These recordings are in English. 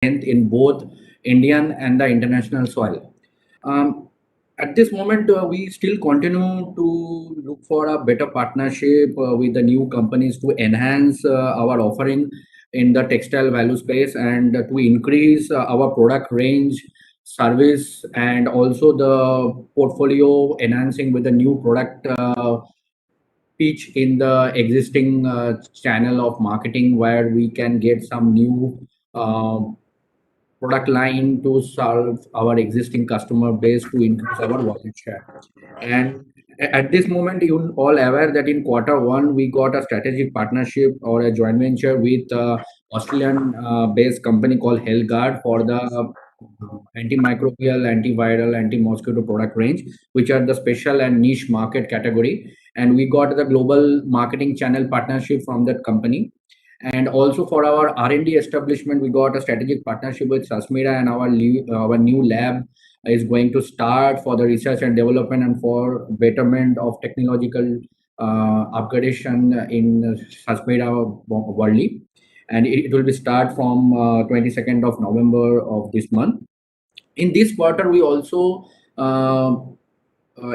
in both Indian and the international soil. Um, at this moment, we still continue to look for a better partnership with the new companies to enhance our offering in the textile value space and to increase our product range, service, and also the portfolio enhancing with the new product pitch in the existing channel of marketing where we can get some new uh, product line to serve our existing customer base to increase our wallet share. And at this moment, you all aware that in quarter one, we got a strategic partnership or a joint venture with Australian based company called HealthGuard for the antimicrobial, antiviral, anti-mosquito product range, which are the special and niche market category. And we got the global marketing channel partnership from that company. And also for our R&D establishment, we got a strategic partnership with Sasmira, and our new lab is going to start for the research and development and for betterment of technological upgradation in Sasmira Worldly. And it will be start from 22nd of November of this month. In this quarter, we also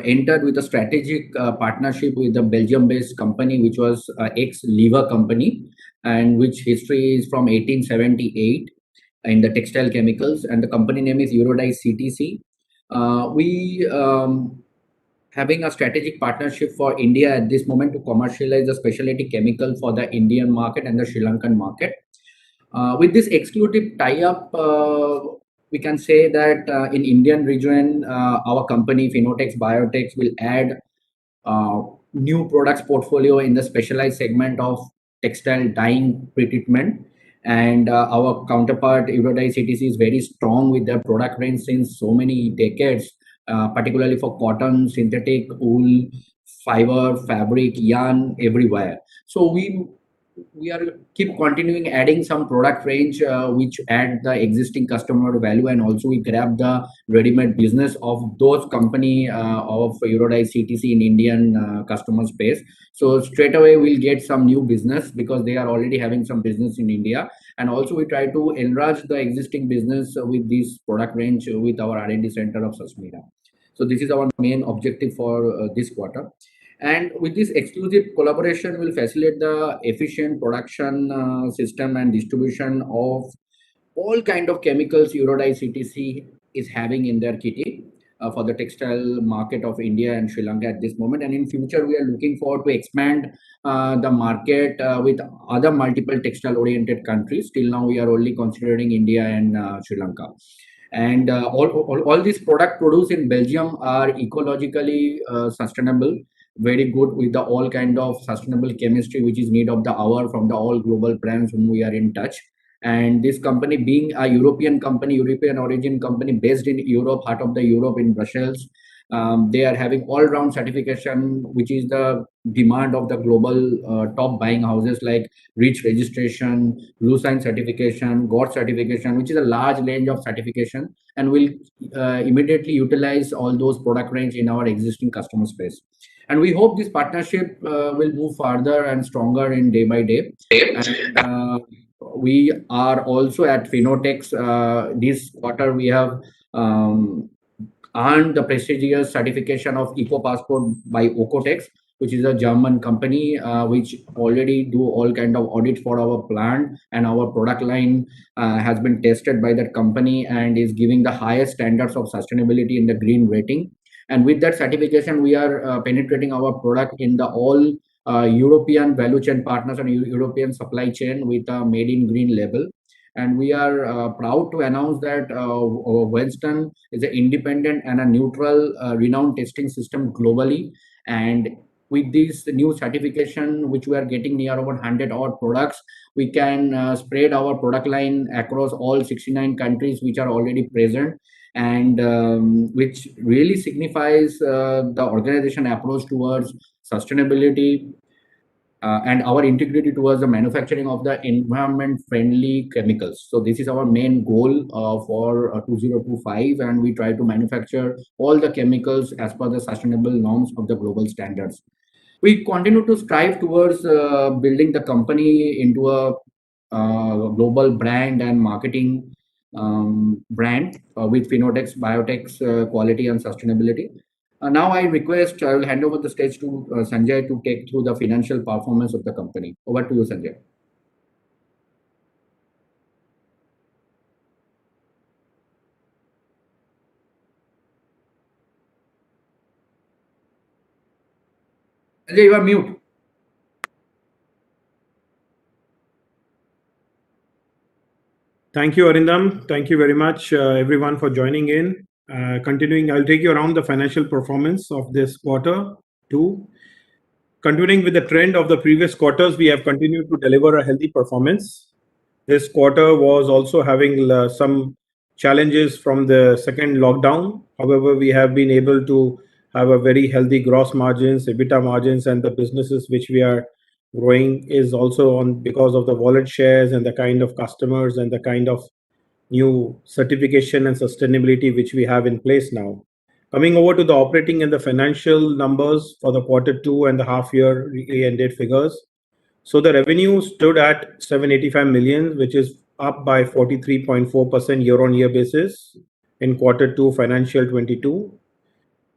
entered with a strategic partnership with a Belgium-based company, which was ex-Lever company, and which history is from 1878 in the textile chemicals, and the company name is Eurodye CTC. We having a strategic partnership for India at this moment to commercialize the specialty chemical for the Indian market and the Sri Lankan market. With this exclusive tie-up, we can say that in Indian region, our company Phenotex Biotech will add uh, new products portfolio in the specialized segment of textile dyeing pretreatment. And our counterpart Eurodye CTC is very strong with their product range since so many decades, particularly for cotton, synthetic, wool, fiber, fabric, yarn, everywhere. So we are keep continuing adding some product range which add the existing customer value, and also we grab the ready-made business of those company of Eurodye CTC in Indian customer space. So straight away we'll get some new business because they are already having some business in India, and also we try to enlarge the existing business with this product range with our R&D center of Sasmira. So this is our main objective for this quarter. And with this exclusive collaboration, will facilitate the efficient production system and distribution of all kind of chemicals Eurodye CTC is having in their kitty for the textile market of India and Sri Lanka at this moment. And in future, we are looking forward to expand the market with other multiple textile oriented countries. Till now, we are only considering India and Sri Lanka. And all these products produced in Belgium are ecologically sustainable, very good with the all kind of sustainable chemistry which is need of the hour from the all global brands whom we are in touch. And this company being a European company, European origin company based in Europe, heart of the Europe in Brussels, they are having all round certification which is the demand of the global top buying houses like REACH registration, blue sign certification, GOT certification, which is a large range of certification, and will immediately utilize all those product range in our existing customer space. And we hope this partnership will move further and stronger in day by day. And we are also at Phenotex. This quarter, we have earned the prestigious certification of Eco Passport by Ocotex, which is a German company which already do all kind of audit for our plant, and our product line has been tested by that company and is giving the highest standards of sustainability in the green rating. And with that certification, we are penetrating our product in the all European value chain partners and European supply chain with a made in green label. And we are proud to announce that Wenston is an independent and a neutral renowned testing system globally. And with this new certification which we are getting near over 100 odd products, we can spread our product line across all 69 countries which are already present, and which really signifies the organization approach towards sustainability and our integrity towards the manufacturing of the environment friendly chemicals. So this is our main goal for 2025, and we try to manufacture all the chemicals as per the sustainable norms of the global standards. We continue to strive towards building the company into a global brand and marketing brand with Finotex Biotech's quality and sustainability. Now I will hand over the stage to Sanjay to take through the financial performance of the company. Over to you, Sanjay. Sanjay, you are mute. Thank you, Arindam. Thank you very much, everyone, for joining in. Continuing, I'll take you around the financial performance of this quarter two. Continuing with the trend of the previous quarters, we have continued to deliver a healthy performance. This quarter was also having some challenges from the second lockdown. However, we have been able to have a very healthy gross margins, EBITDA margins, and the businesses which we are growing is also on because of the wallet shares and the kind of customers and the kind of new certification and sustainability which we have in place now. Coming over to the operating and the financial numbers for the quarter two and the half year ended figures. So the revenue stood at 785 million, which is up by 43.4% year-on-year basis in quarter two financial 22,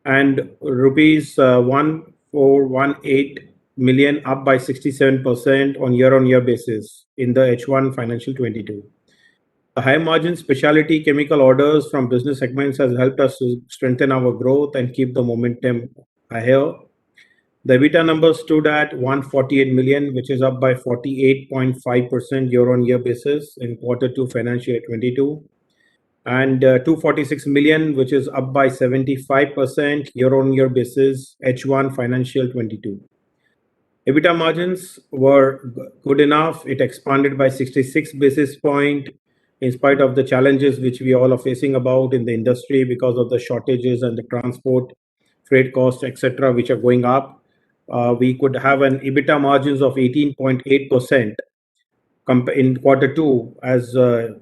and rupees 1418 million, up by 67% on year-on-year basis in the H1 financial 22. The high margin specialty chemical orders from business segments has helped us to strengthen our growth and keep the momentum higher. The EBITDA number stood at 148 million, which is up by 48.5% year-on-year basis in quarter two financial year 22, and 246 million, which is up by 75% year-on-year basis H1 financial 22. EBITDA margins were good enough. It expanded by 66 basis point in spite of the challenges which we all are facing about in the industry because of the shortages and the transport, freight costs, etc., which are going up. We could have an EBITDA margins of 18.8% in quarter two, as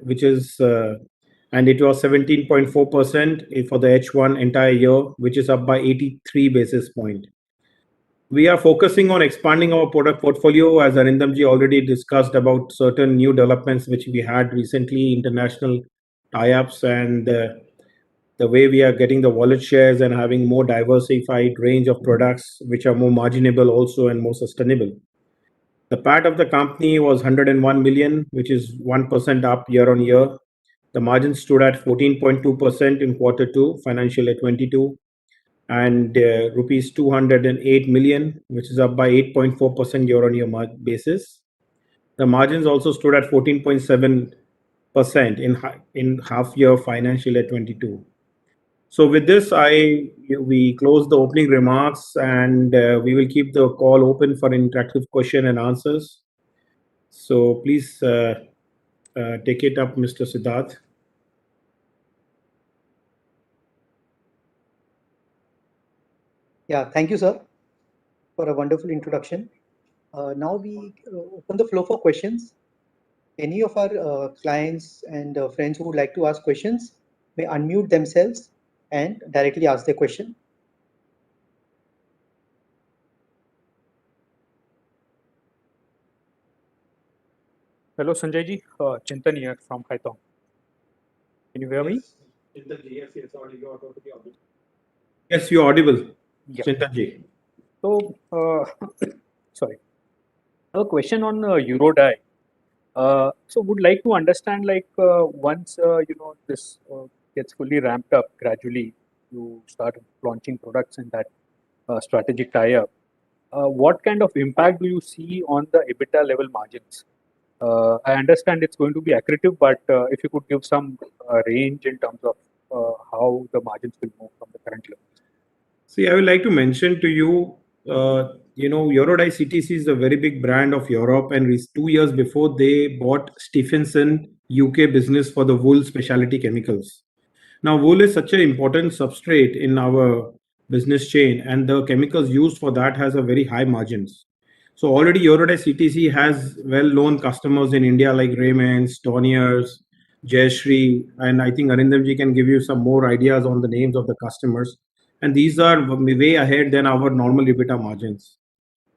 which is and it was 17.4% for the H1 entire year, which is up by 83 basis point. We are focusing on expanding our product portfolio, as Arindamji already discussed about certain new developments which we had recently, international tie-ups, and the way we are getting the wallet shares and having more diversified range of products which are more marginable also and more sustainable. The PAT of the company was 101 million, which is 1% up year on year. The margin stood at 14.2% in quarter two, financial year 22, and rupees 208 million, which is up by 8.4% year on year basis. The margins also stood at 14.7% in half year financial year 22. So with this, we close the opening remarks, and we will keep the call open for interactive question and answers. So please take it up, Mr. Siddharth. Yeah, thank you, sir, for a wonderful introduction. Now we open the floor for questions. Any of our clients and friends who would like to ask questions may unmute themselves and directly ask their question. Hello, Sanjay ji. Chintan here from Haitong. Can you hear me? Yes, you're audible. Yeah. Chintan ji. So, sorry. I have a question on Eurodye. So, would like to understand, like, once this gets fully ramped up gradually, you start launching products in that strategic tie-up. What kind of impact do you see on the EBITDA level margins? I understand it's going to be accretive, but if you could give some range in terms of how the margins will move from the current level. See, I would like to mention to you, Eurodye CTC is a very big brand of Europe, and 2 years before they bought Stephenson UK business for the wool specialty chemicals. Now, wool is such an important substrate in our business chain, and the chemicals used for that has a very high margins. So already Eurodye CTC has well-known customers in India like Raymond's, Toniers, Jayashree, and I think Arindamji can give you some more ideas on the names of the customers. And these are way ahead than our normal EBITDA margins.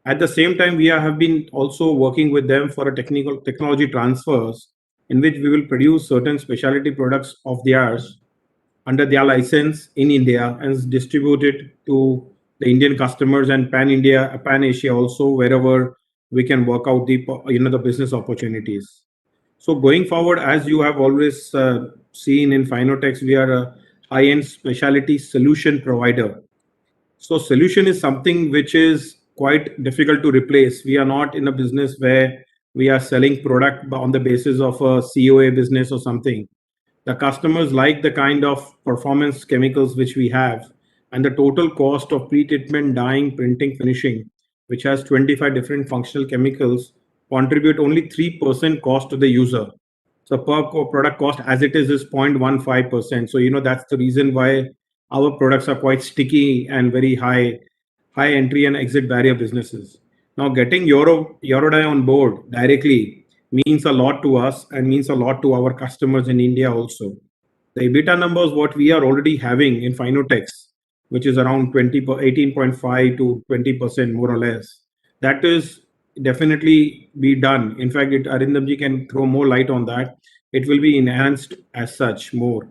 At the same time, we have been also working with them for a technology transfers in which we will produce certain specialty products of theirs under their license in India and distribute it to the Indian customers and pan-India, pan-Asia also, wherever we can work out the business opportunities. So going forward, as you have always seen in Finotex, we are a high-end specialty solution provider. So solution is something which is quite difficult to replace. We are not in a business where we are selling product on the basis of a COA business or something. The customers like the kind of performance chemicals which we have, and the total cost of pre-treatment, dyeing, printing, finishing, which has 25 different functional chemicals, contribute only 3% cost to the user. So per product cost as it is 0.15%. So that's the reason why our products are quite sticky and very high entry and exit barrier businesses. Now getting Eurodye on board directly means a lot to us and means a lot to our customers in India also. The EBITDA numbers what we are already having in Finotex, which is around 18.5 to 20% more or less, that is definitely be done. In fact, Arindamji can throw more light on that. It will be enhanced as such more.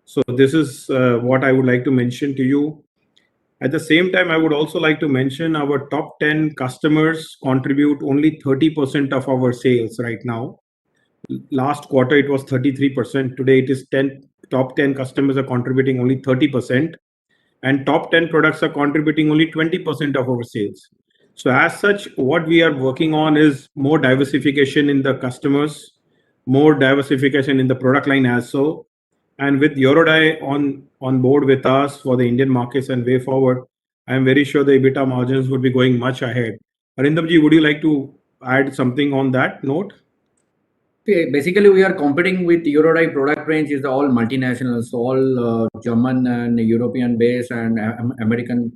So this is what I would like to mention to you. At the same time, I would also like to mention our top 10 customers contribute only 30% of our sales right now. Last quarter, it was 33%. Today, it is top 10 customers are contributing only 30%. And top 10 products are contributing only 20% of our sales. So as such, what we are working on is more diversification in the customers, more diversification in the product line as so. And with Eurodye on board with us for the Indian markets and way forward, I am very sure the EBITDA margins would be going much ahead. Arindamji, would you like to add something on that note? Basically, we are competing with Eurodye product range is all multinationals, all German and European based and American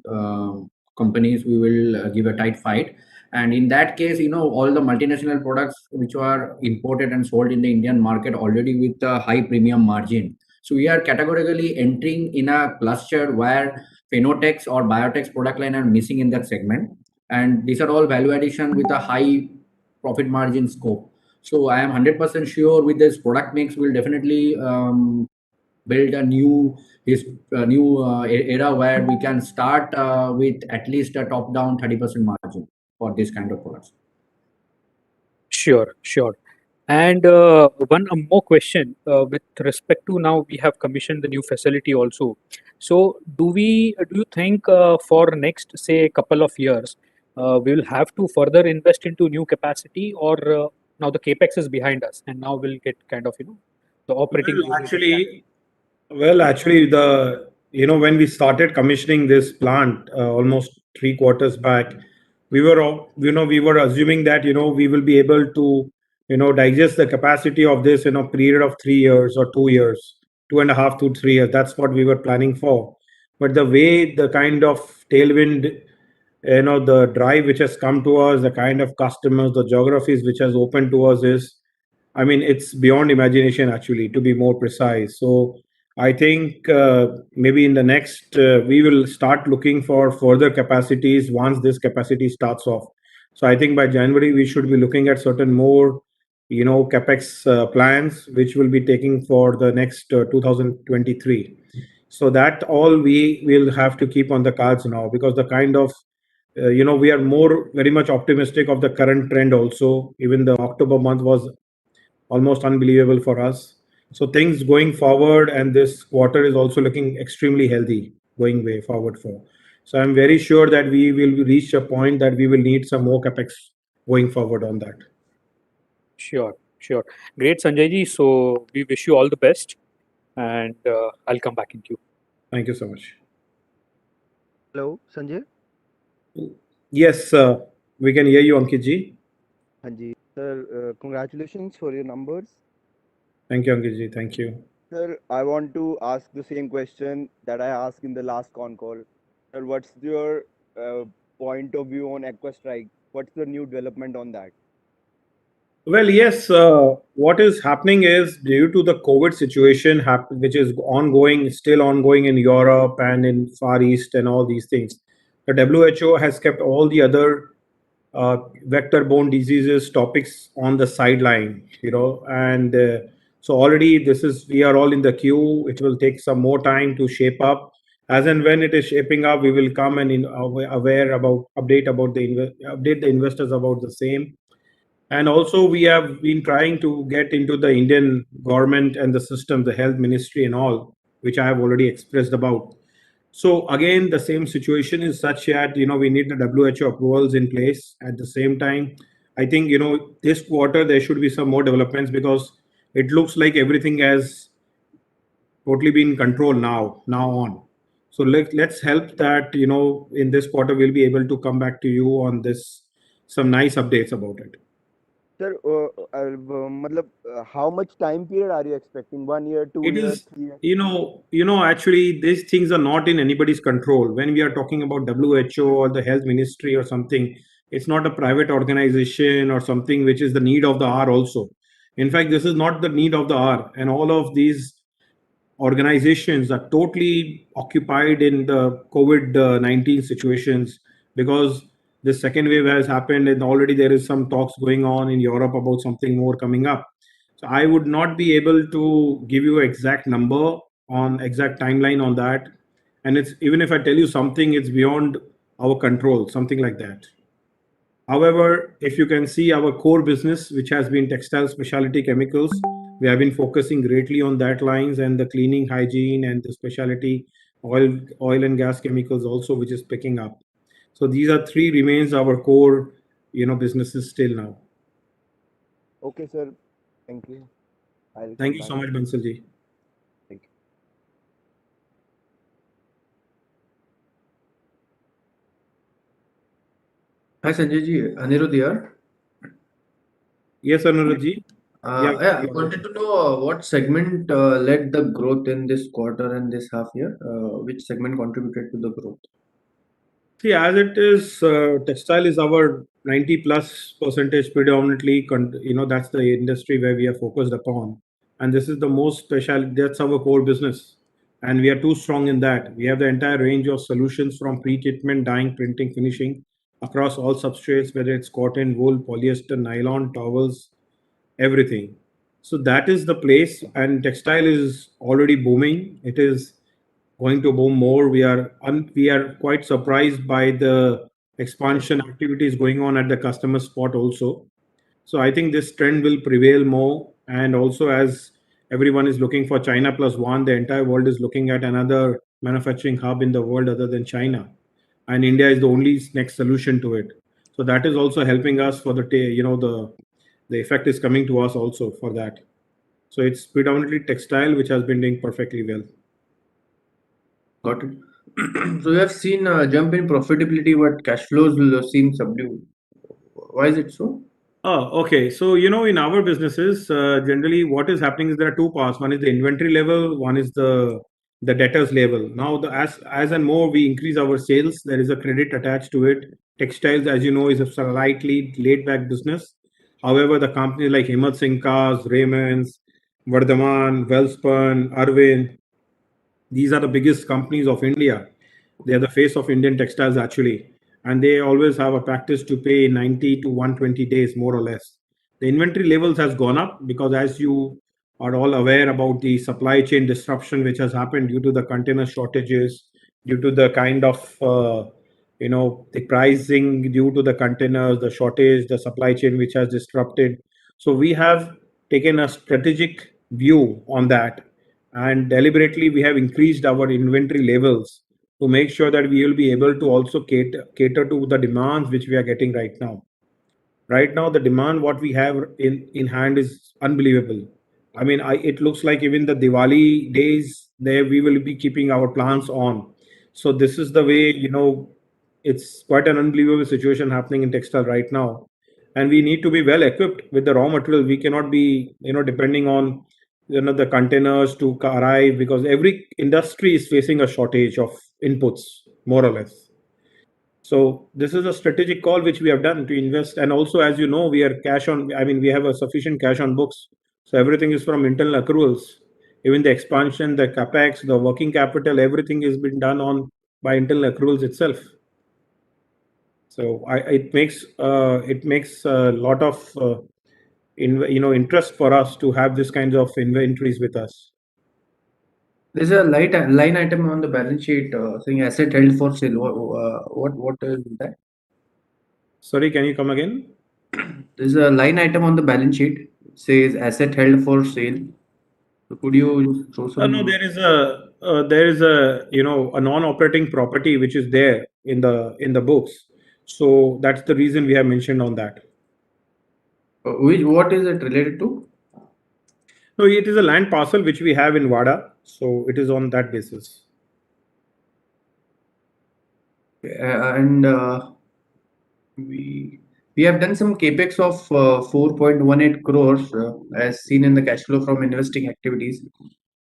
companies. We will give a tight fight. And in that case, all the multinational products which are imported and sold in the Indian market already with a high premium margin. So we are categorically entering in a cluster where Finotex or Biotex product line are missing in that segment. And these are all value addition with a high profit margin scope. So I am 100% sure with this product mix, we'll definitely build a new era where we can start with at least a top-down 30% margin for this kind of products. Sure. And one more question with respect to now we have commissioned the new facility also. So do you think for next say couple of years we will have to further invest into new capacity, or now the capex is behind us and now we'll get kind of the operating? Well, actually, when we started commissioning this plant almost 3 quarters back, we were assuming that we will be able to digest the capacity of this in a period of 3 years or 2 years, 2.5 to 3 years. That's what we were planning for. But the way the kind of tailwind, the drive which has come to us, the kind of customers, the geographies which has opened to us it's beyond imagination actually, to be more precise. So I think maybe in the next, we will start looking for further capacities once this capacity starts off. So I think by January, we should be looking at certain more, capex plans, which will be taking for the next 2023. So that all we will have to keep on the cards now, because the kind of, we are very much optimistic of the current trend also. Even the October month was almost unbelievable for us. So things going forward, and this quarter is also looking extremely healthy going way forward for. So I'm very sure that we will reach a point that we will need some more capex going forward on that. Sure. Great, Sanjay ji. So we wish you all the best, and I'll come back in queue. Thank you so much. Hello, Sanjay. Yes, we can hear you, Ankit ji. Hanji. Sir, congratulations for your numbers. Thank you, Ankit ji. Thank you. Sir, I want to ask the same question that I asked in the last con call. Sir, what's your point of view on Aquastrike? What's the new development on that? Well, yes, what is happening is due to the COVID situation, which is still ongoing in Europe and in Far East and all these things, the WHO has kept all the other vector-borne diseases topics on the sideline, and so already we are all in the queue. It will take some more time to shape up. As and when it is shaping up, we will come and update the investors about the same. And also, we have been trying to get into the Indian government and the system, the health ministry and all, which I have already expressed about. So again, the same situation is such that, we need the WHO approvals in place. At the same time, I think, this quarter there should be some more developments, because it looks like everything has totally been controlled now on. So let's help that, in this quarter we'll be able to come back to you on this, some nice updates about it. Sir, how much time period are you expecting? 1 year, 2 It years, is, 3 years? actually, these things are not in anybody's control. When we are talking about WHO or the health ministry or something, it's not a private organization or something which is the need of the hour also. In fact, this is not the need of the hour. And all of these organizations are totally occupied in the COVID-19 situations, because the second wave has happened and already there is some talks going on in Europe about something more coming up. So I would not be able to give you exact number on exact timeline on that. And it's, even if I tell you something, it's beyond our control, something like that. However, if you can see our core business, which has been textile specialty chemicals, we have been focusing greatly on that lines, and the cleaning hygiene and the specialty oil and gas chemicals also, which is picking up. So these are three remains our core, businesses still now. Okay, sir. Thank you. I'll Thank come you back. so much, Bansalji. Thank you. Hi Sanjay ji, Anirudh here. Yes, Anuradji. I wanted to know what segment led the growth in this quarter and this half year. Which segment contributed to the growth? See, as it is, textile is our 90+% predominantly, that's the industry where we are focused upon. And this is the most special, that's our core business. And we are too strong in that. We have the entire range of solutions from pre-treatment, dyeing, printing, finishing across all substrates, whether it's cotton, wool, polyester, nylon, towels, everything. So that is the place, and textile is already booming. It is going to boom more. We are quite surprised by the expansion activities going on at the customer spot also. So I think this trend will prevail more. And also, as everyone is looking for China plus one, the entire world is looking at another manufacturing hub in the world other than China, and India is the only next solution to it. So that is also helping us for the effect is coming to us also for that. So it's predominantly textile which has been doing perfectly well. Got it. So we have seen a jump in profitability, but cash flows will seem subdued. Why is it so? Oh, okay. So, in our businesses, generally what is happening is there are two parts. One is the inventory level, one is the debtors level. Now, as and more we increase our sales, there is a credit attached to it. Textiles, as you know, is a slightly laid back business. However, the companies like Himmat Singh Cars, Raymond's, Vardhaman, Welspun, Arvind, these are the biggest companies of India. They are the face of Indian textiles actually, and they always have a practice to pay 90 to 120 days more or less. The inventory levels has gone up because, as you are all aware about the supply chain disruption which has happened due to the container shortages, due to the kind of the pricing due to the containers, the shortage, the supply chain which has disrupted. So we have taken a strategic view on that, and deliberately we have increased our inventory levels to make sure that we will be able to also cater to the demands which we are getting right now. Right now, the demand what we have in hand is unbelievable. I mean, it looks like even the Diwali days there we will be keeping our plants on. So this is the way, it's quite an unbelievable situation happening in textile right now, and we need to be well equipped with the raw material. We cannot be depending on the containers to arrive, because every industry is facing a shortage of inputs more or less. So this is a strategic call which we have done to invest. And also, as you know, we are we have a sufficient cash on books. So everything is from internal accruals. Even the expansion, the capex, the working capital, everything has been done by internal accruals itself. So it makes a lot of interest for us to have this kinds of inventories with us. There's a line item on the balance sheet saying asset held for sale. What is that? Sorry, can you come again? There's a line item on the balance sheet. It says asset held for sale. So could you just throw some? No, there is a a non-operating property which is there in the books. So that's the reason we have mentioned on that. What is it related to? No, it is a land parcel which we have in Wada. So it is on that basis. And we have done some capex of 4.18 crores as seen in the cash flow from investing activities,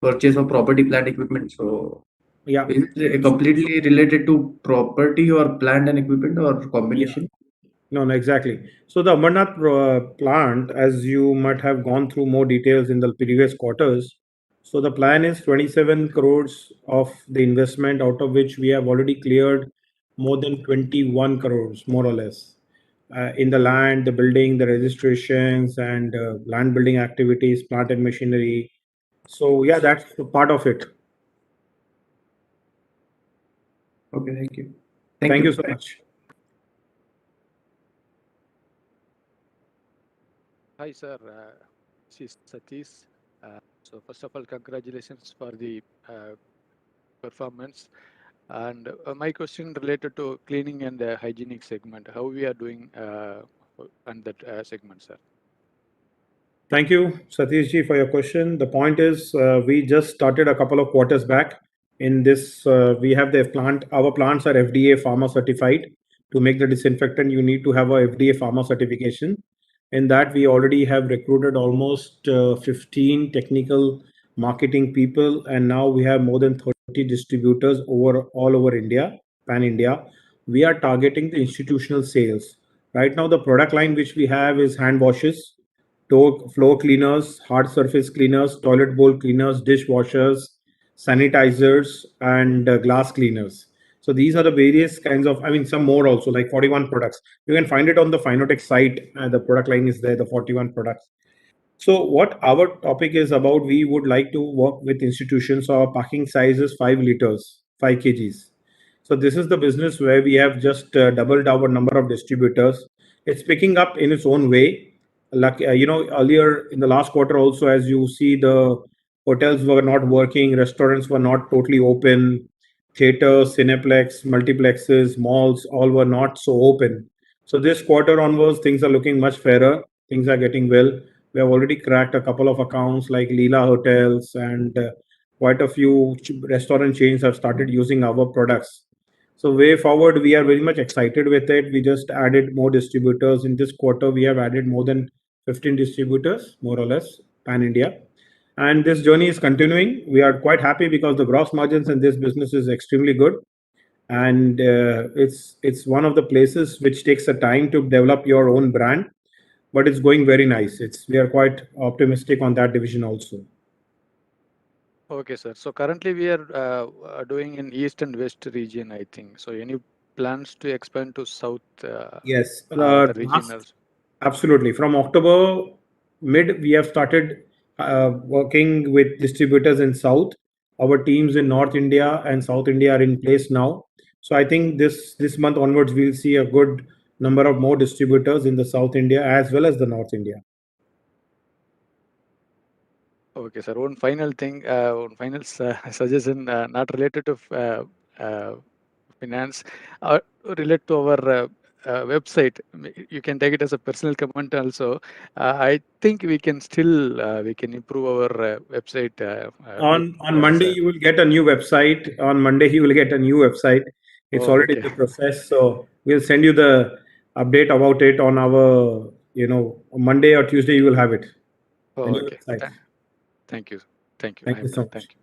purchase of property, plant, equipment. So Yeah. is it completely related to property or plant and equipment or combination? No, exactly. So the Amarnath plant, as you might have gone through more details in the previous quarters, so the plan is 27 crores of the investment, out of which we have already cleared more than 21 crores, more or less, in the land, the building, the registrations, and land building activities, plant and machinery. So yeah, that's part of it. Okay, thank you. Thank you so much. Hi, sir. This is Satish. So first of all, congratulations for the performance. And my question related to cleaning and hygienic segment. How we are doing on that segment, sir? Thank you, Satish ji, for your question. The point is, we just started a couple of quarters back. In this, we have the plant. Our plants are FDA pharma certified. To make the disinfectant, you need to have a FDA pharma certification. In that, we already have recruited almost 15 technical marketing people, and now we have more than 30 distributors all over India, pan India. We are targeting the institutional sales. Right now, the product line which we have is hand washes, floor cleaners, hard surface cleaners, toilet bowl cleaners, dishwashers, sanitizers, and glass cleaners. So these are the various kinds of, I mean, some more also, like 41 products. You can find it on the Finotech site. The product line is there, the 41 products. So what our topic is about, we would like to work with institutions. Our packing size is 5 liters, 5 kgs. So this is the business where we have just doubled our number of distributors. It's picking up in its own way. Like earlier in the last quarter also, as you see, the hotels were not working, restaurants were not totally open, theaters, cineplex, multiplexes, malls, all were not so open. So this quarter onwards, things are looking much fairer. Things are getting well. We have already cracked a couple of accounts like Leela Hotels, and quite a few restaurant chains have started using our products. So way forward, we are very much excited with it. We just added more distributors in this quarter. We have added more than 15 distributors, more or less, pan India. And this journey is continuing. We are quite happy because the gross margins in this business is extremely good, and it's one of the places which takes a time to develop your own brand, but it's going very nice. We are quite optimistic on that division also. Okay, sir. So currently we are doing in East and West region, I think. So any plans to expand to South? Yes, the regionals. Absolutely. From October mid, we have started working with distributors in South. Our teams in North India and South India are in place now. So I think this month onwards, we'll see a good number of more distributors in the South India as well as the North India. Okay, sir. One final thing, one final suggestion, not related to finance, or related to our website. You can take it as a personal comment also. I think we can still we can improve our website. On Monday, you will get a new website. On Monday, you will get a new website. It's already in the process. So we'll send you the update about it on our, Monday or Tuesday, you will have it. Okay. Thank you. Thank you. Thank you so much. Thank you.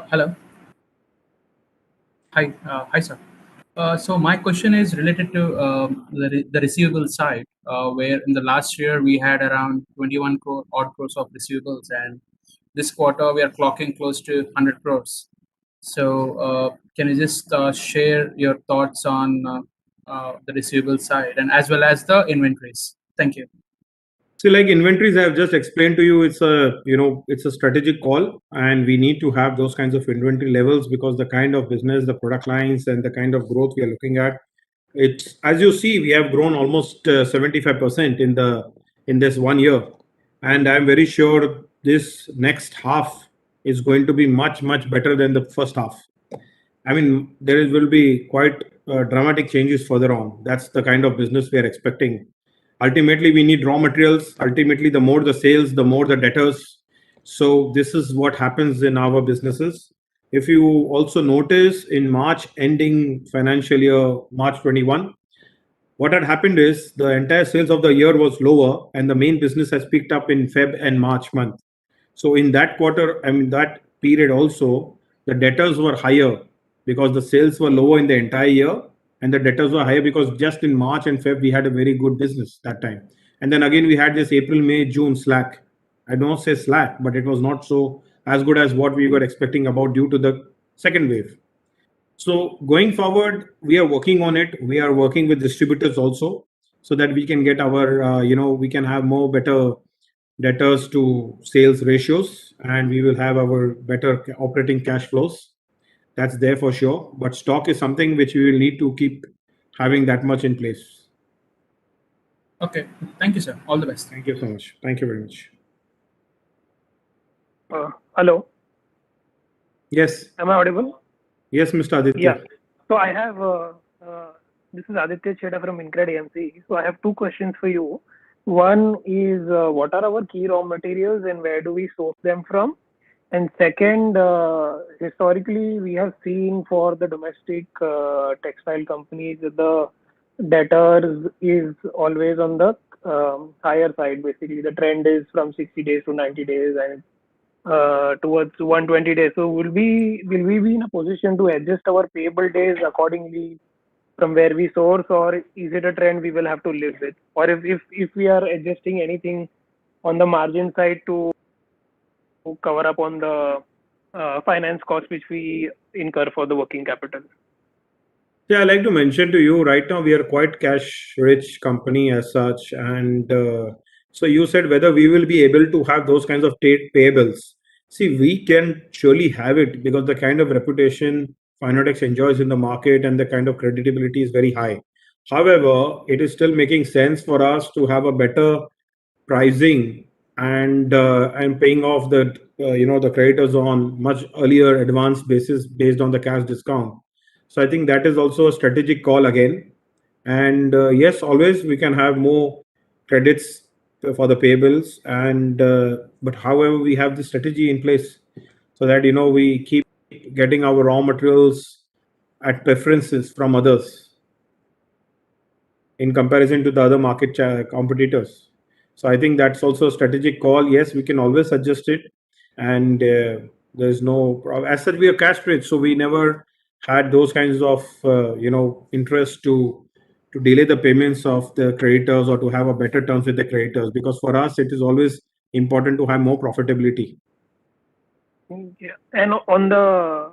Hello. Hi, sir. So my question is related to the receivable side, where in the last year we had around 21 crores of receivables, and this quarter we are clocking close to 100 crores. So can you just share your thoughts on the receivable side and as well as the inventories? Thank you. See, like inventories, I have just explained to you, it's a strategic call, and we need to have those kinds of inventory levels because the kind of business, the product lines, and the kind of growth we are looking at, it's as you see, we have grown almost 75% in this 1 year, and I'm very sure this next half is going to be much better than the first half. I mean, will be quite dramatic changes further on. That's the kind of business we are expecting. Ultimately, we need raw materials. Ultimately, the more the sales, the more the debtors. So this is what happens in our businesses. If you also notice in March ending financial year March 21, what had happened is the entire sales of the year was lower and the main business has picked up in Feb and March month. So in that quarter, I mean that period also, the debtors were higher because the sales were lower in the entire year and the debtors were higher because just in March and Feb we had a very good business that time. And then again we had this April, May, June slack. I don't say slack, but it was not so as good as what we were expecting about due to the second wave. So going forward, we are working on it. We are working with distributors also so that we can get our, we can have more better debtors to sales ratios and we will have our better operating cash flows. That's there for sure. But stock is something which we will need to keep having that much in place. Okay. Thank you, sir. All the best. Thank you so much. Thank you very much. Hello. Yes. Am I audible? Yes, Mr. Aditya. Yeah. So I have, this is Aditya Chheda from InCred AMC. So I have two questions for you. One is, what are our key raw materials and where do we source them from? And second, historically, we have seen for the domestic textile companies, the debtors is always on the higher side. Basically, the trend is from 60 days to 90 days and towards 120 days. So will we be in a position to adjust our payable days accordingly from where we source, or is it a trend we will have to live with? Or if we are adjusting anything on the margin side to cover up on the finance cost which we incur for the working capital? Yeah, I'd like to mention to you right now we are quite cash rich company as such, and so you said whether we will be able to have those kinds of payables. See, we can surely have it because the kind of reputation Finotex enjoys in the market and the kind of creditability is very high. However, it is still making sense for us to have a better pricing and paying off the the creditors on much earlier advance basis based on the cash discount. So I think that is also a strategic call again. And yes, always we can have more credits for the payables, and but however we have the strategy in place so that we keep getting our raw materials at preferences from others in comparison to the other market competitors. So I think that's also a strategic call. Yes, we can always adjust it, and there's no problem. As said, we are cash rich, so we never had those kinds of interest to delay the payments of the creditors or to have a better terms with the creditors, because for us it is always important to have more profitability. Yeah. And on the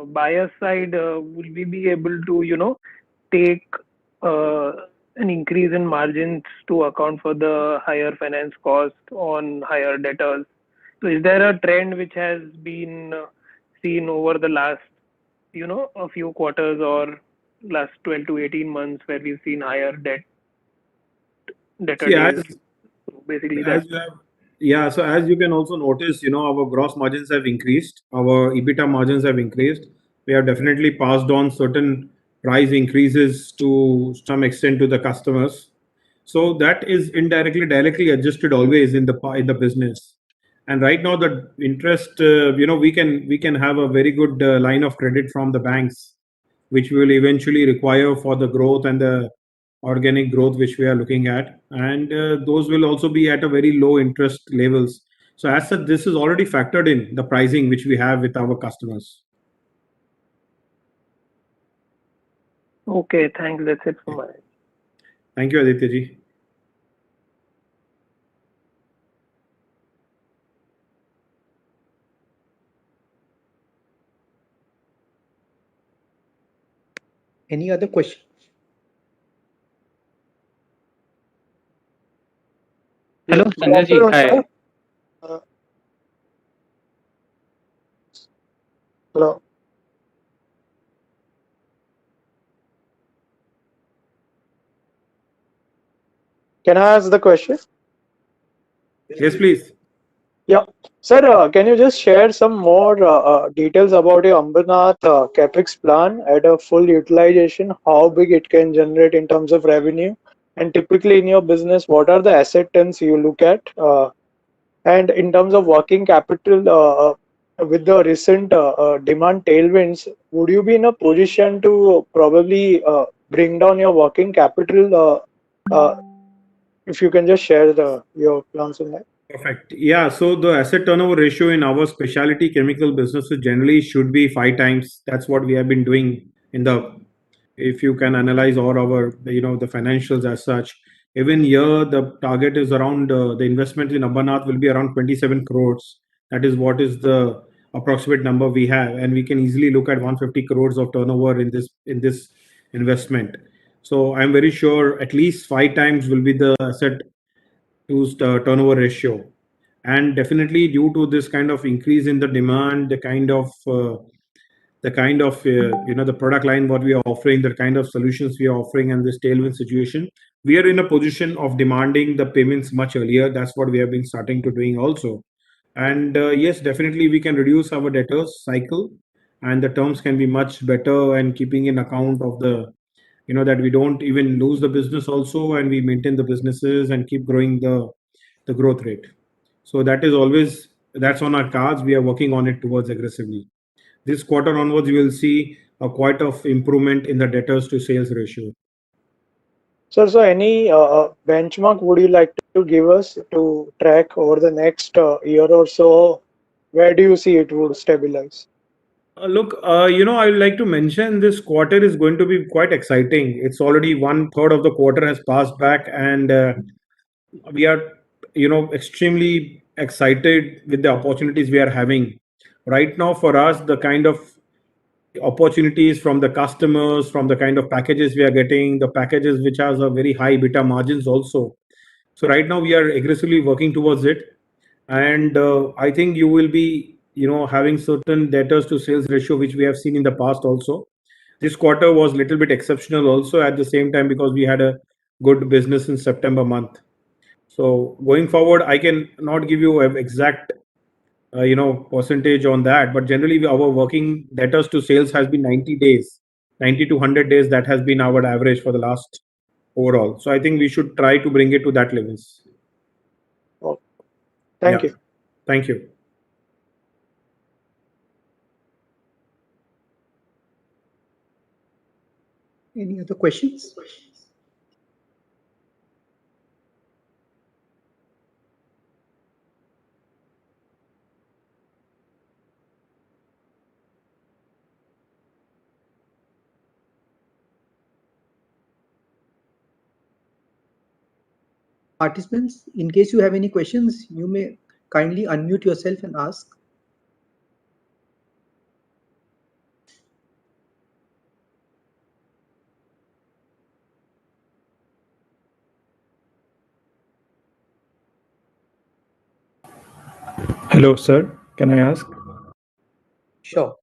buyer side, will we be able to take an increase in margins to account for the higher finance cost on higher debtors? So is there a trend which has been seen over the last a few quarters or last 12 to 18 months where we've seen higher debtor days? So basically that. Yeah, so as you can also notice, our gross margins have increased, our EBITDA margins have increased. We have definitely passed on certain price increases to some extent to the customers. So that is directly adjusted always in the business. And right now the interest, we can have a very good line of credit from the banks, which we will eventually require for the growth and the organic growth which we are looking at, and those will also be at a very low interest levels. So as such, this is already factored in the pricing which we have with our customers. Okay, thanks. That's it from my end. Thank you, Aditya ji. Any other question? Hello, Good Sanjay ji. afternoon, Hi. sir. Hello. Can I ask the question? Yes, please. Yeah. Sir, can you just share some more details about your Ambernath capex plan at a full utilization? How big it can generate in terms of revenue? And typically in your business, what are the asset turns you look at? And in terms of working capital, with the recent demand tailwinds, would you be in a position to probably bring down your working capital? If you can just share your plans on that. Perfect. Yeah. So the asset turnover ratio in our specialty chemical businesses generally should be 5 times. That's what we have been doing in the, if you can analyze all our, the financials as such. Even here, the target is around, the investment in Ambernath will be around 27 crores. That is what is the approximate number we have. And we can easily look at 150 crores of turnover in this investment. So I'm very sure at least 5 times will be the asset to turnover ratio. And definitely due to this kind of increase in the demand, the kind of the product line what we are offering, the kind of solutions we are offering, and this tailwind situation, we are in a position of demanding the payments much earlier. That's what we have been starting to doing also. And yes, definitely we can reduce our debtors cycle, and the terms can be much better, and keeping in account of the that we don't even lose the business also, and we maintain the businesses and keep growing the growth rate. So that's on our cards. We are working on it towards aggressively. This quarter onwards, you will see a quite of improvement in the debtors to sales ratio. Sir, so any benchmark would you like to give us to track over the next year or so? Where do you see it would stabilize? Look, I would like to mention this quarter is going to be quite exciting. It's already 1/3 of the quarter has passed back, and we are, extremely excited with the opportunities we are having. Right now, for us, the kind of opportunities from the customers, from the kind of packages we are getting, the packages which has a very high beta margins also. So right now we are aggressively working towards it, and I think you will be, having certain debtors to sales ratio which we have seen in the past also. This quarter was a little bit exceptional also at the same time because we had a good business in September month. So going forward, I can not give you an exact percentage on that, but generally our working debtors to sales has been 90 days, 90 to 100 days. That has been our average for the last overall. So I think we should try to bring it to that levels. Oh, thank Yeah. you. Thank you. Any other questions? Participants, in case you have any questions, you may kindly unmute yourself and ask. Hello, sir. Can I ask? Sure.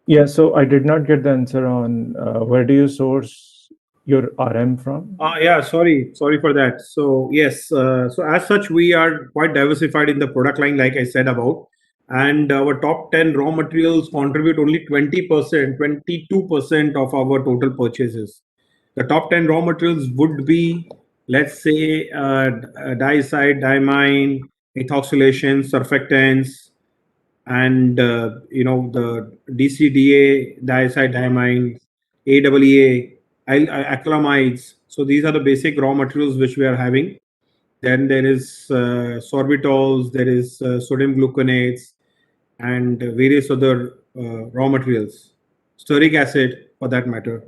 Yeah, so I did not get the answer on where do you source your RM from? Yeah, sorry for that. So yes, so as such, we are quite diversified in the product line, like I said about, and our top 10 raw materials contribute only 20%, 22% of our total purchases. The top 10 raw materials would be, let's say, diazide, diamine, ethoxylation, surfactants, and the DCDA, diazide, diamine, AAA, acrylamides. So these are the basic raw materials which we are having. Then there is sorbitols, there is sodium gluconates, and various other raw materials. Steric acid, for that matter.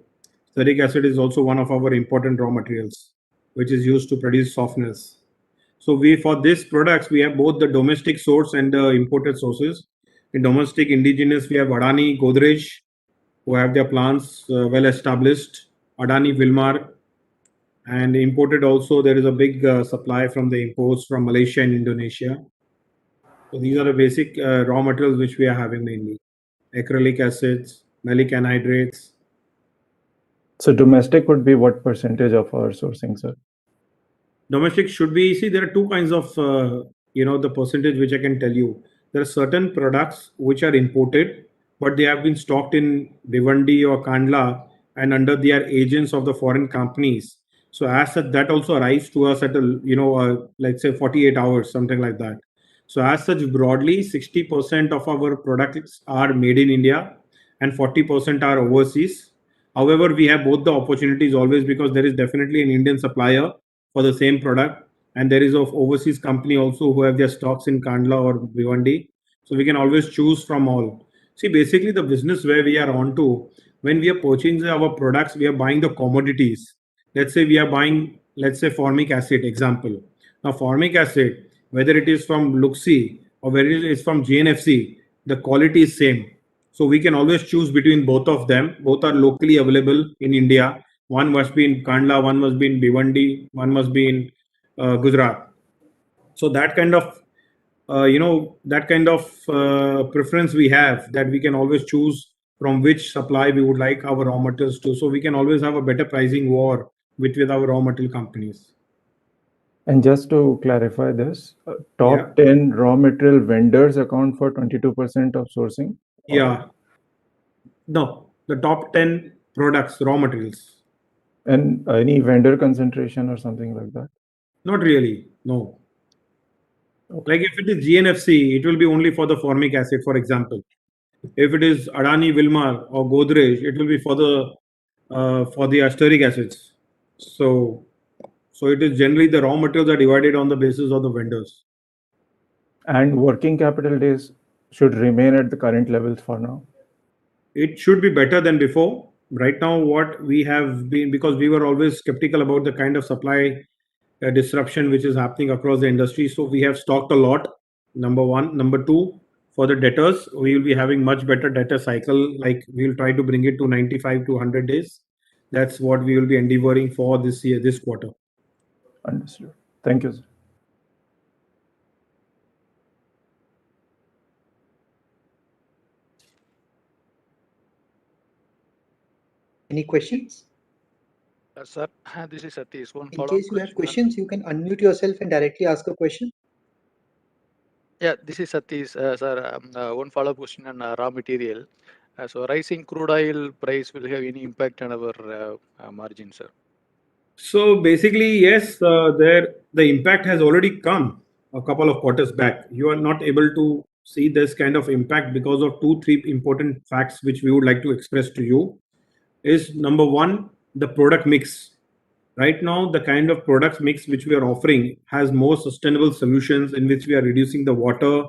Steric acid is also one of our important raw materials, which is used to produce softness. So for these products, we have both the domestic source and the imported sources. In domestic indigenous, we have Adani, Godrej, who have their plants well established, Adani Wilmar, and imported also. There is a big supply from the imports from Malaysia and Indonesia. So these are the basic raw materials which we are having mainly: acrylic acids, maleic anhydrates. So domestic would be what percentage of our sourcing, sir? Domestic should be, see, there are two kinds of, the percentage which I can tell you. There are certain products which are imported, but they have been stocked in Bhiwandi or Kandla and under their agents of the foreign companies. So as such, that also arrives to us at let's say 48 hours, something like that. So as such, broadly, 60% of our products are made in India and 40% are overseas. However, we have both the opportunities always, because there is definitely an Indian supplier for the same product, and there is of overseas company also who have their stocks in Kandla or Bhiwandi. So we can always choose from all. See, basically the business where we are on to, when we are purchasing our products, we are buying the commodities. Let's say we are buying, let's say, formic acid example. Now formic acid, whether it is from Luxi or whether it is from GNFC, the quality is same. So we can always choose between both of them. Both are locally available in India. One must be in Kandla, one must be in Bhiwandi, one must be in Gujarat. So that kind of preference we have, that we can always choose from which supply we would like our raw materials to. So we can always have a better pricing war with our raw material companies. And just to clarify this, top 10 raw material vendors account for 22% of sourcing? Yeah. No, the top 10 products, raw materials. And any vendor concentration or something like that? Not really, no. Okay. Like if it is GNFC, it will be only for the formic acid, for example. If it is Adani Wilmar or Godrej, it will be for the stearic acids. So it is generally the raw materials are divided on the basis of the vendors. And working capital days should remain at the current levels for now? It should be better than before. Right now, what we have been, because we were always skeptical about the kind of supply disruption which is happening across the industry. So we have stocked a lot, number one. Number two, for the debtors, we will be having much better debtor cycle. Like we will try to bring it to 95 to 100 days. That's what we will be endeavoring for this year, this quarter. Understood. Thank you, sir. Any questions? Sir, this is Satish. One In follow-up case you have question. questions, you can unmute yourself and directly ask a question. Yeah, this is Satish. Sir, one follow-up question on raw material. So rising crude oil price will have any impact on our margin, sir? So basically, yes, the impact has already come a couple of quarters back. You are not able to see this kind of impact because of 2-3 important facts which we would like to express to you. Is number one, the product mix. Right now, the kind of product mix which we are offering has more sustainable solutions in which we are reducing the water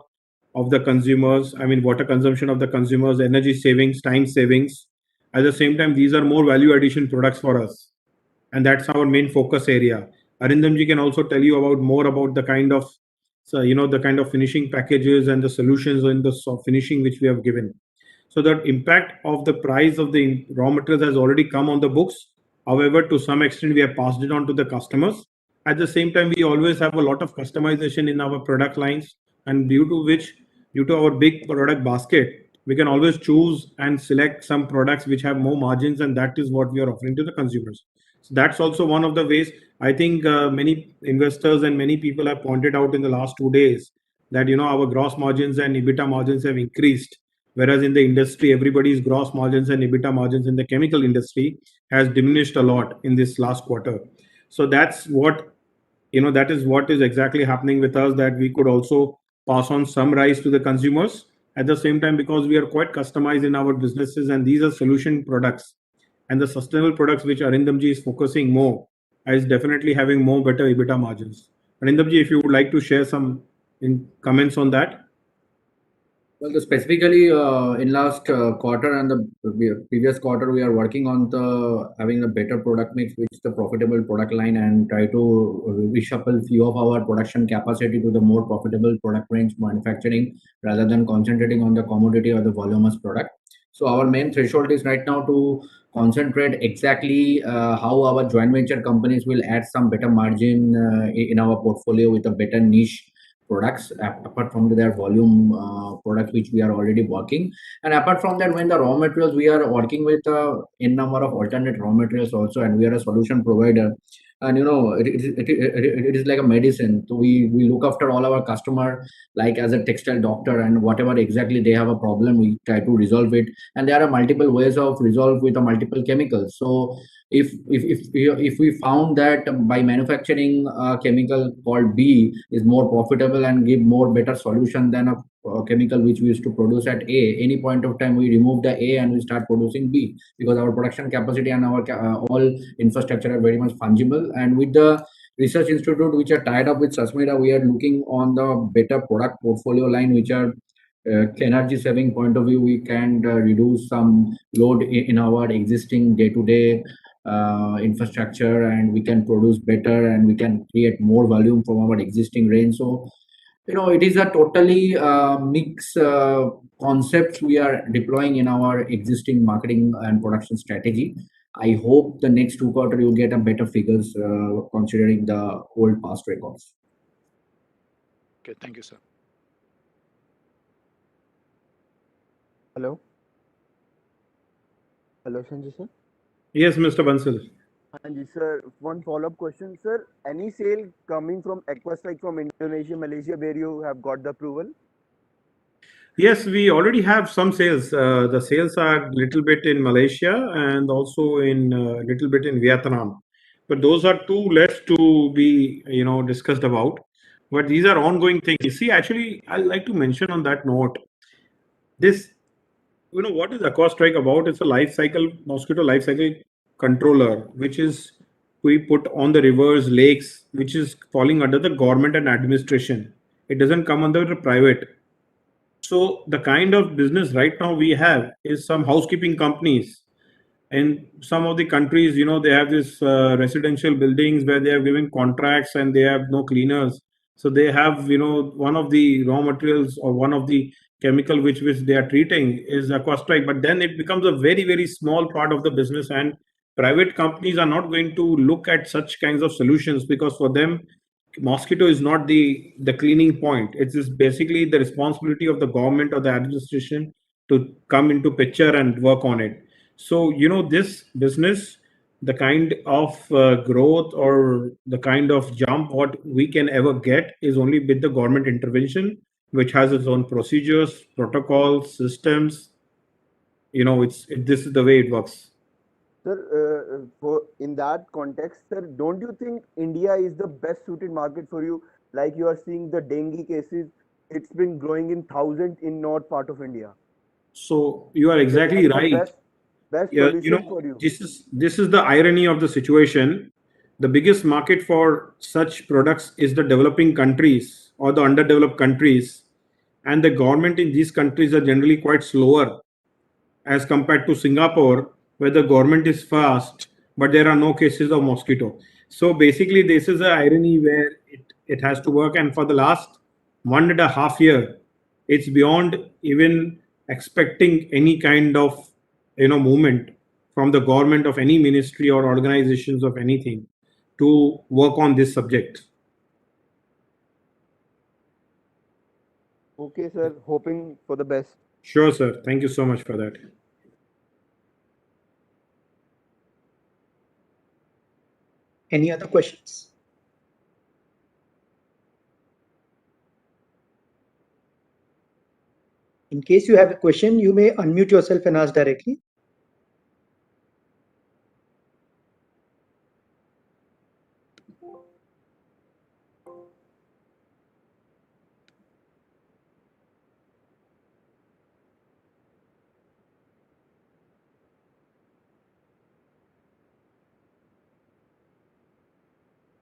of the consumers. I mean, water consumption of the consumers, energy savings, time savings. At the same time, these are more value addition products for us. And that's our main focus area. Arindamji can also tell you about more about the kind of, the kind of finishing packages and the solutions in the finishing which we have given. So the impact of the price of the raw materials has already come on the books. However, to some extent, we have passed it on to the customers. At the same time, we always have a lot of customization in our product lines, and due to our big product basket, we can always choose and select some products which have more margins, and that is what we are offering to the consumers. So that's also one of the ways. I think many investors and many people have pointed out in the last 2 days that our gross margins and EBITDA margins have increased. Whereas in the industry, everybody's gross margins and EBITDA margins in the chemical industry has diminished a lot in this last quarter. So that's what, that is what is exactly happening with us, that we could also pass on some rise to the consumers at the same time, because we are quite customized in our businesses, and these are solution products. And the sustainable products which Arindamji is focusing more is definitely having more better EBITDA margins. Arindamji, if you would like to share some comments on that. Well, specifically in last quarter and the previous quarter, we are working on having a better product mix, which is the profitable product line, and try to reshuffle few of our production capacity to the more profitable product range manufacturing rather than concentrating on the commodity or the voluminous product. So our main threshold is right now to concentrate exactly how our joint venture companies will add some better margin in our portfolio with a better niche products apart from their volume products which we are already working. And apart from that, when the raw materials, we are working with in number of alternate raw materials also, and we are a solution provider. And it is like a medicine. So we look after all our customer like as a textile doctor, and whatever exactly they have a problem, we try to resolve it. And there are multiple ways of resolve with the multiple chemicals. So if we found that by manufacturing a chemical called B is more profitable and give more better solution than a chemical which we used to produce at A, any point of time we remove the A and we start producing B, because our production capacity and our all infrastructure are very much fungible. And with the research institute which are tied up with Sasmita, we are looking on the better product portfolio line which are energy saving point of view. We can reduce some load in our existing day-to-day infrastructure, and we can produce better, and we can create more volume from our existing range. So it is a totally mix concepts we are deploying in our existing marketing and production strategy. I hope the next 2 quarters you get a better figures considering the old past records. Okay, thank you, sir. Hello, Sanjay sir. Yes, Mr. Bansal. Anji sir, one follow-up question, sir. Any sale coming from Equestrike from Indonesia, Malaysia, where you have got the approval? Yes, we already have some sales. The sales are little bit in Malaysia and also in little bit in Vietnam. But those are too less to be, discussed about. But these are ongoing things. You see, actually, I'd like to mention on that note, this, what is Aquastrike about? It's a life cycle, mosquito life cycle controller, which is we put on the rivers, lakes, which is falling under the government and administration. It doesn't come under the private. So the kind of business right now we have is some housekeeping companies. In some of the countries, they have this residential buildings where they are giving contracts and they have no cleaners. So they have, one of the raw materials or one of the chemical which they are treating is Aquastrike. But then it becomes a very, very small part of the business, and private companies are not going to look at such kinds of solutions, because for them, mosquito is not the cleaning point. It is basically the responsibility of the government or the administration to come into picture and work on it. So this business, the kind of growth or the kind of jump what we can ever get is only with the government intervention, which has its own procedures, protocols, systems. This is the way it works. Sir, in that context, sir, don't you think India is the best suited market for you? Like you are seeing the dengue cases, it's been growing in thousands in north part of India. So you are exactly right. Best solution for you. This is the irony of the situation. The biggest market for such products is the developing countries or the underdeveloped countries, and the government in these countries are generally quite slower as compared to Singapore, where the government is fast, but there are no cases of mosquito. So basically, this is an irony where it has to work. And for the last 1.5 years, it's beyond even expecting any kind of movement from the government of any ministry or organizations of anything to work on this subject. Okay, sir. Hoping for the best. Sure, sir. Thank you so much for that. Any other questions? In case you have a question, you may unmute yourself and ask directly.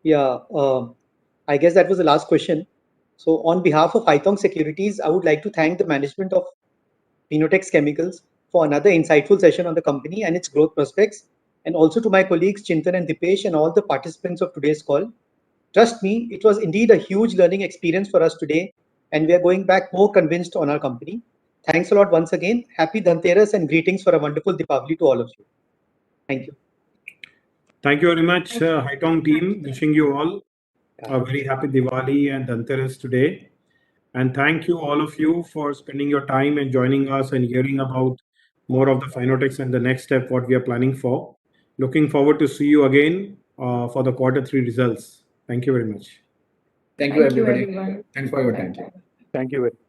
Yeah, I guess that was the last question. So on behalf of Haitong Securities, I would like to thank the management of Pinotex Chemicals for another insightful session on the company and its growth prospects, and also to my colleagues Chintan and Dipesh and all the participants of today's call. Trust me, it was indeed a huge learning experience for us today, and we are going back more convinced on our company. Thanks a lot once again. Happy Dhanteras and greetings for a wonderful Deepavali to all of you. Thank you. Thank you very much, Haitong team. Wishing you all a very happy Diwali and Dhanteras today. And thank you all of you for spending your time and joining us and hearing about more of the Finotex and the next step, what we are planning for. Looking forward to see you again for the Q3 results. Thank you very much. Thank you, everybody. everyone. Thanks for your time. Thank you very much.